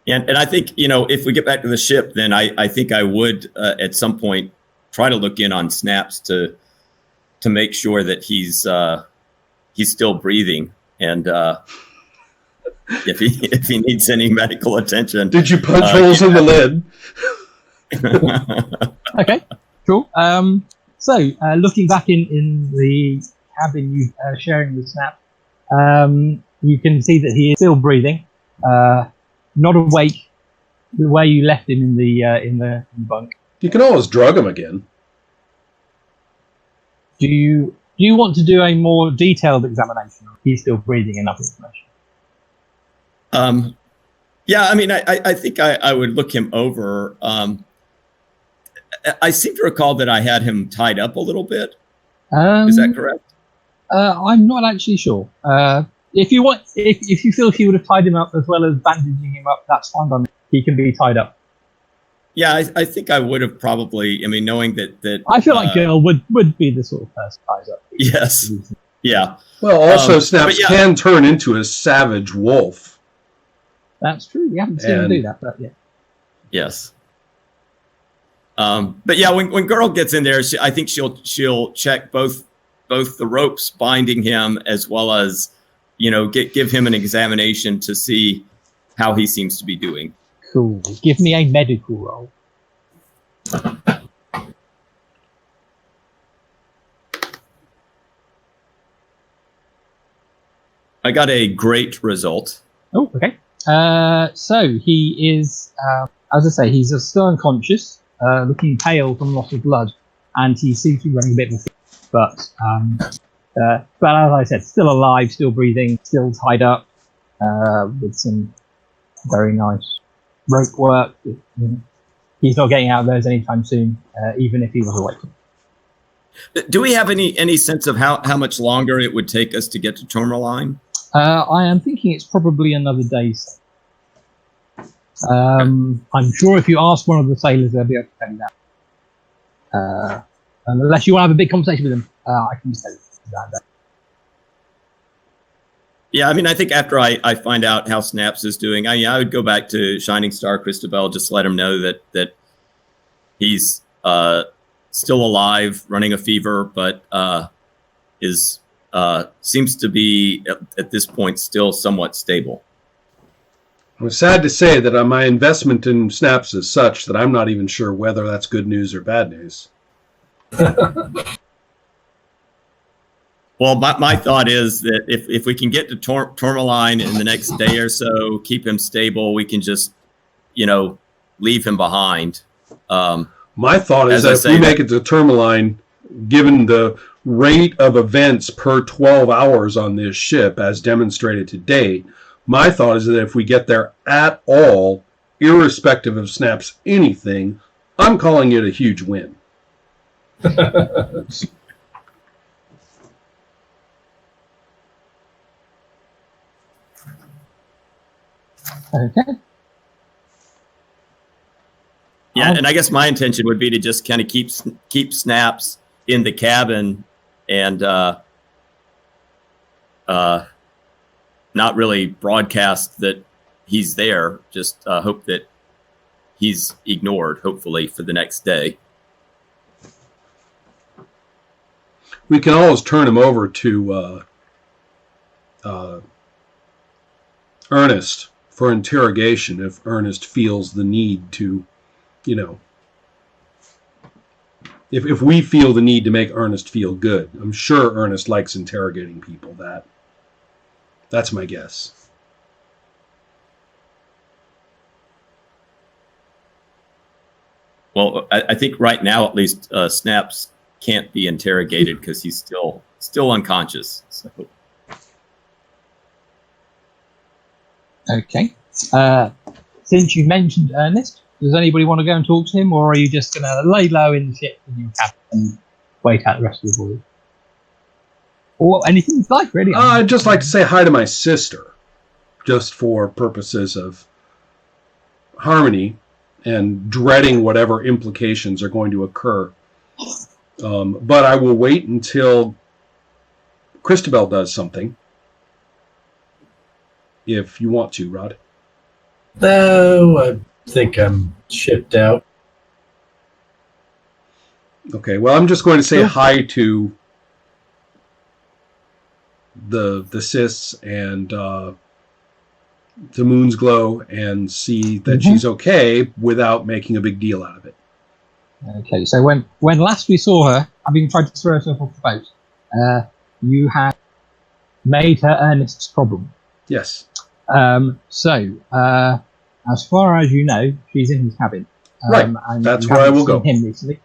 And I think, if we get back to the ship, then I think I would at some point try to look in on Snaps to make sure that he's still breathing, and if he needs any medical attention. Did you punch holes in the lid? Okay, cool. So looking back in the cabin you sharing with Snap, you can see that he is still breathing, not awake the way you left him in the bunk. You can always drug him again. Do you want to do a more detailed examination? He's still breathing enough information. Yeah, I mean, I think I would look him over. I seem to recall that I had him tied up a little bit. Is that correct? I'm not actually sure. If you want, if you feel he would have tied him up as well as bandaging him up, that's fine by me. He can be tied up. Yeah, I think I would have probably. I mean, knowing that I feel like Girl would be the sort of person ties up. Yes. Yeah. Well, also Snaps can turn into a savage wolf. That's true. We haven't seen him do that, but yeah. Yes. But yeah, when Girl gets in there, I think she'll check both the ropes binding him as well as give him an examination to see how he seems to be doing. Cool. Give me a medical roll. I got a great result. Oh, okay. So he is, as I say, he's still unconscious, looking pale from loss of blood, and he seems to be running a bit of a fever, but as I said, still alive, still breathing, still tied up, with some very nice rope work. He's not getting out of those anytime soon, even if he was awake. Do we have any sense of how much longer it would take us to get to Tourmaline? I am thinking it's probably another day's. I'm sure if you ask one of the sailors, they'll be able to tell you that. Unless you want to have a big conversation with them, I can just tell you that. Yeah, I mean, I think after I find out how Snaps is doing, I would go back to Shining Star Christabel, just let him know that he's still alive, running a fever, but is seems to be at this point still somewhat stable. I'm sad to say that my investment in Snaps is such that I'm not even sure whether that's good news or bad news. Well, my thought is that if we can get to Tourmaline in the next day or so, keep him stable, we can just, leave him behind. My thought is that if we make it to Tourmaline, given the rate of events per 12 hours on this ship, as demonstrated today, my thought is that if we get there at all, irrespective of Snaps anything, I'm calling it a huge win. Okay. Yeah, and I guess my intention would be to just kind of keep Snaps in the cabin and not really broadcast that he's there. Just hope that he's ignored, hopefully, for the next day. We can always turn him over to Ernest for interrogation if Ernest feels the need to, if we feel the need to make Ernest feel good. I'm sure Ernest likes interrogating people. That's my guess. Well, I think right now, at least, Snaps can't be interrogated because he's still unconscious. So. Okay. Since you mentioned Ernest, does anybody want to go and talk to him, or are you just going to lay low in the ship in your cabin and wait out the rest of the voyage? Or anything you'd like, really? I'd just like to say hi to my sister, just for purposes of harmony and dreading whatever implications are going to occur. But I will wait until Christabel does something. If you want to, Rod. No, I think I'm shipped out. Okay, well, I'm just going to say hi to the Sis and to Moon's Glow and see that she's okay without making a big deal out of it. Okay, so when last we saw her, having tried to throw herself off the boat, you had made her Ernest's problem. Yes. So, as far as you know, she's in his cabin. Right, and that's where I will go. Him recently.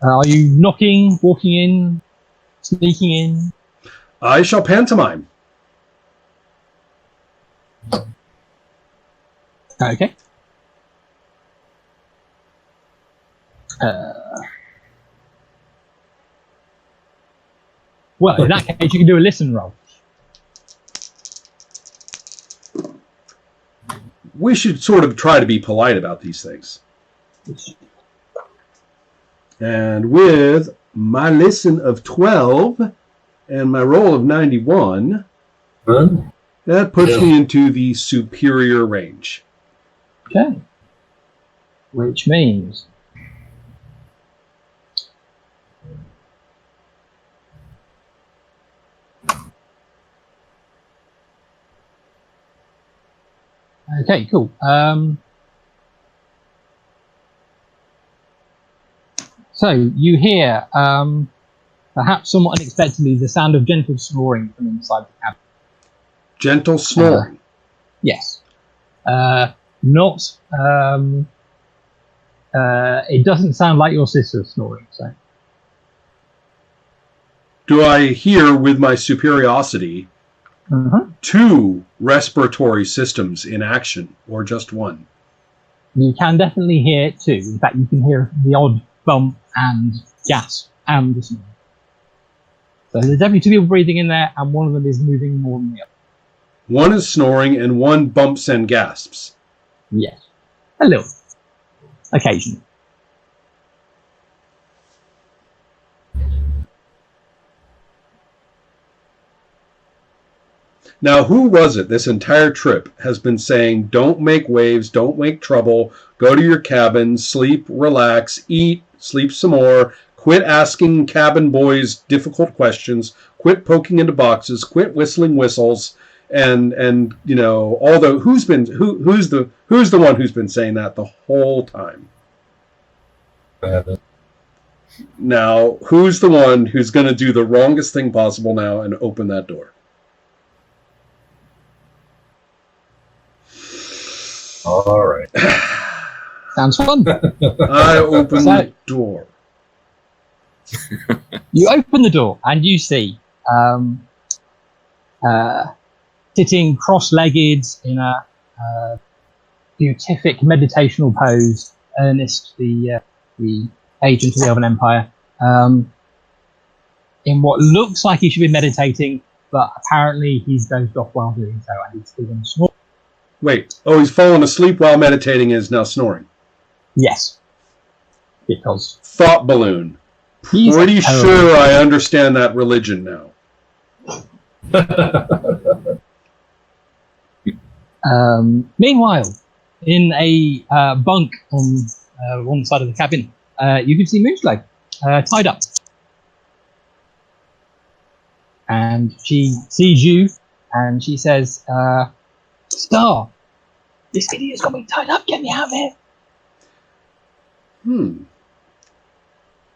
Are you knocking, walking in, sneaking in? I shall pantomime. Okay. Well, in that case, you can do a listen roll. We should sort of try to be polite about these things. And with my listen of 12 and my roll of 91, that puts me into the superior range. Okay. Which means... Okay, cool. So you hear, perhaps somewhat unexpectedly, the sound of gentle snoring from inside the cabin. Gentle snoring? Yes. Not... it doesn't sound like your sister's snoring, so... Do I hear, with my superiority, 2 respiratory systems in action, or just one? You can definitely hear 2. In fact, you can hear the odd bump and gasp and the snoring. So there's definitely 2 people breathing in there, and one of them is moving more than the other. One is snoring, and one bumps and gasps. Yes. A little. Occasionally. Now, who was it this entire trip has been saying, don't make waves, don't make trouble, go to your cabin, sleep, relax, eat, sleep some more, quit asking cabin boys difficult questions, quit poking into boxes, quit whistling whistles, and you know, although who's the one who's been saying that the whole time? Now, who's the one who's going to do the wrongest thing possible now and open that door? All right. Sounds fun. I open the door. You open the door and you see sitting cross-legged in a beatific meditational pose, Ernest, the agent of the Elven Empire, in what looks like he should be meditating, but apparently he's dozed off while doing so, and he's still going to snore. Wait, he's fallen asleep while meditating and is now snoring? Yes. Because... Thought balloon. Pretty sure I understand that religion now. Meanwhile, in a bunk on one side of the cabin, you can see Moonsglow tied up. And she sees you, and she says, Star, this idiot's got me tied up, get me out of here.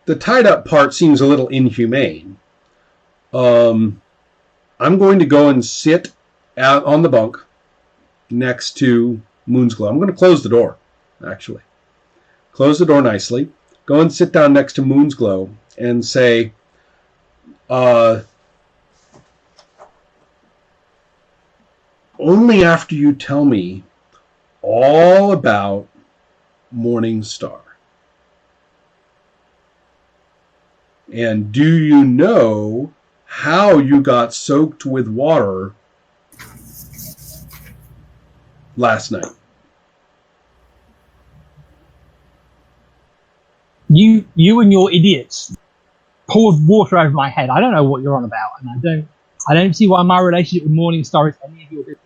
The tied up part seems a little inhumane. I'm going to go and sit out on the bunk next to Moonsglow. I'm going to close the door, actually. Close the door nicely. Go and sit down next to Moonsglow and say, only after you tell me all about Morning Star. And do you know how you got soaked with water last night? You and your idiots poured water over my head. I don't know what you're on about, and I don't see why my relationship with Morningstar is any of your business.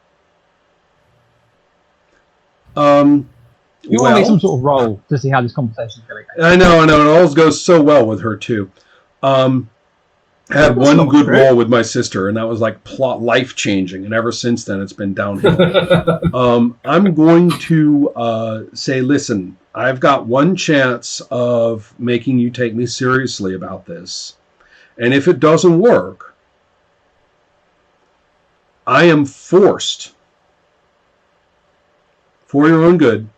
You want to make some sort of roll to see how this conversation is going to go. I know. It always goes so well with her too. I had one good roll with my sister, and that was like plot life changing. And ever since then, it's been downhill. I'm going to say, listen, I've got one chance of making you take me seriously about this, and if it doesn't work, I am forced, for your own good,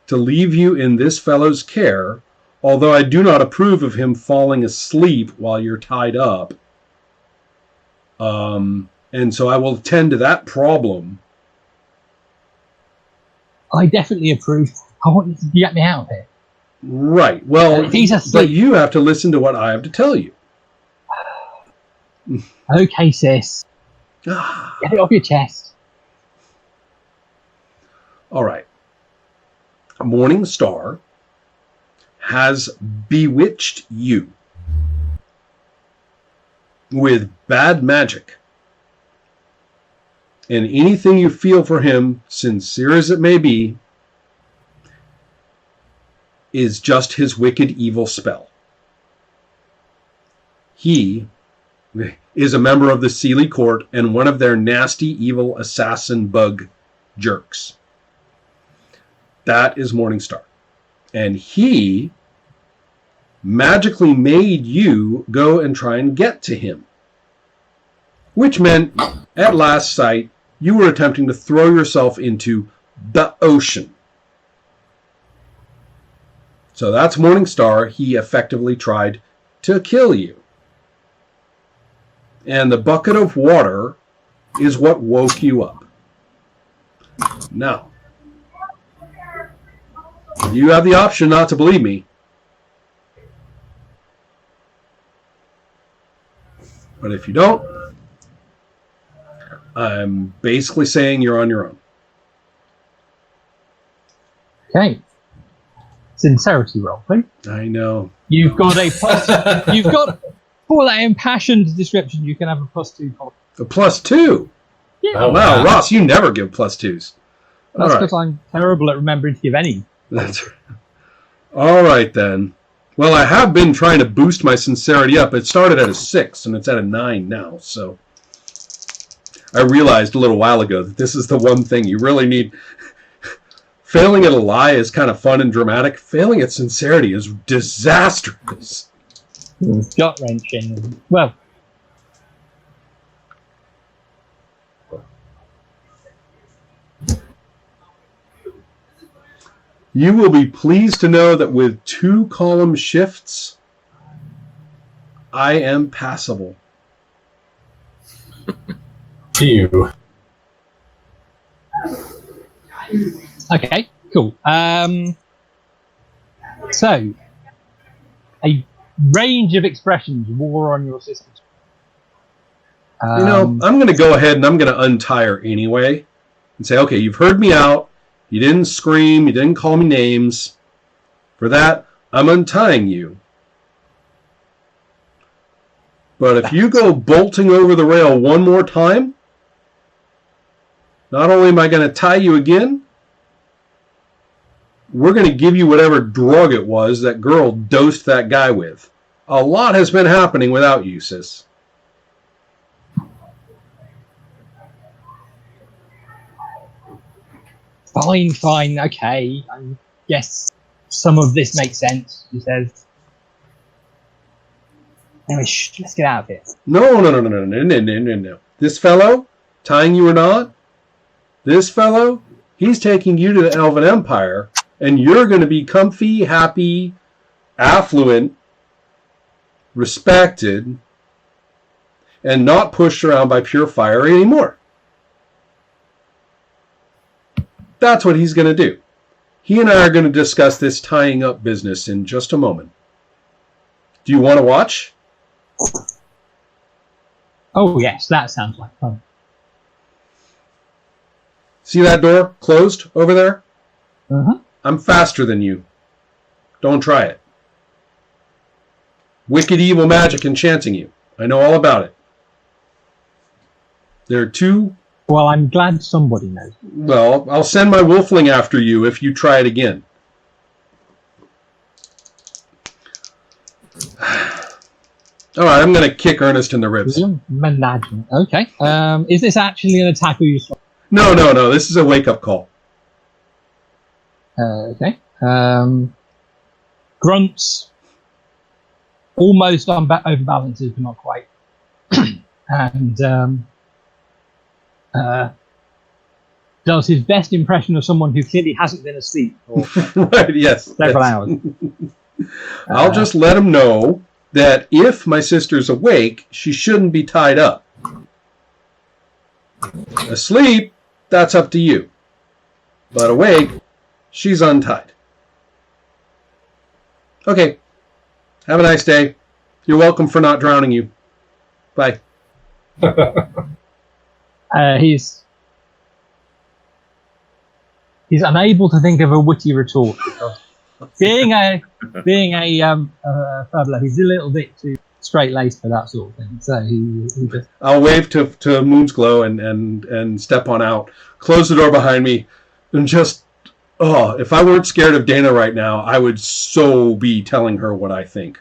to leave you in this fellow's care, although I do not approve of him falling asleep while you're tied up. And so I will attend to that problem. I definitely approve. I want you to get me out of here. Right. Well, if he's asleep, but you have to listen to what I have to tell you. Okay, sis. Get it off your chest. All right. Morningstar has bewitched you with bad magic. And anything you feel for him, sincere as it may be, is just his wicked evil spell. He is a member of the Sealy Court and one of their nasty evil assassin bug jerks. That is Morningstar. And he magically made you go and try and get to him. Which meant, at last sight, you were attempting to throw yourself into the ocean. So that's Morningstar. He effectively tried to kill you. And the bucket of water is what woke you up. Now, you have the option not to believe me. But if you don't, I'm basically saying you're on your own. Okay. Sincerity roll, please. I know. You've got a plus. You've got, for that impassioned description, you can have a +2. A +2? Yeah. Oh, wow, Ross, you never give +2s. That's because I'm terrible at remembering to give any. That's right. All right, then. Well, I have been trying to boost my sincerity up. It started at a 6, and it's at a 9 now, so I realized a little while ago that this is the one thing you really need. Failing at a lie is kind of fun and dramatic. Failing at sincerity is disastrous. Gut-wrenching. Well, you will be pleased to know that with 2 column shifts, I am passable. Phew. okay, cool. So, a range of expressions wore on your system. I'm going to go ahead and I'm going to untie her anyway and say, okay, you've heard me out. You didn't scream. You didn't call me names. For that, I'm untying you. But if you go bolting over the rail one more time, not only am I going to tie you again, we're going to give you whatever drug it was that girl dosed that guy with. A lot has been happening without you, sis. Fine, okay. I guess some of this makes sense, he says. Anyway, let's get out of here. No. This fellow, tying you or not, this fellow, he's taking you to the Elven Empire, and you're going to be comfy, happy, affluent, respected, and not pushed around by pure fire anymore. That's what he's going to do. He and I are going to discuss this tying up business in just a moment. Do you want to watch? Oh, yes, that sounds like fun. See that door closed over there? Uh-huh. I'm faster than you. Don't try it. wicked evil magic enchanting you. I know all about it. There are two... Well, I'm glad somebody knows. Well, I'll send my wolfling after you if you try it again. All right, I'm going to kick Ernest in the ribs. Okay. Is this actually an attack or you? No. This is a wake-up call. Okay. Grunts. Almost overbalances, but not quite. And does his best impression of someone who clearly hasn't been asleep for right, yes, several hours. I'll just let him know that if my sister's awake, she shouldn't be tied up. Asleep, that's up to you. But awake, she's untied. Okay. Have a nice day. You're welcome for not drowning you. Bye. He's unable to think of a witty retort because being a fuddler, he's a little bit too straight-laced for that sort of thing. So he just... I'll wave to Moonsglow and step on out, close the door behind me, and just, if I weren't scared of Dana right now, I would so be telling her what I think.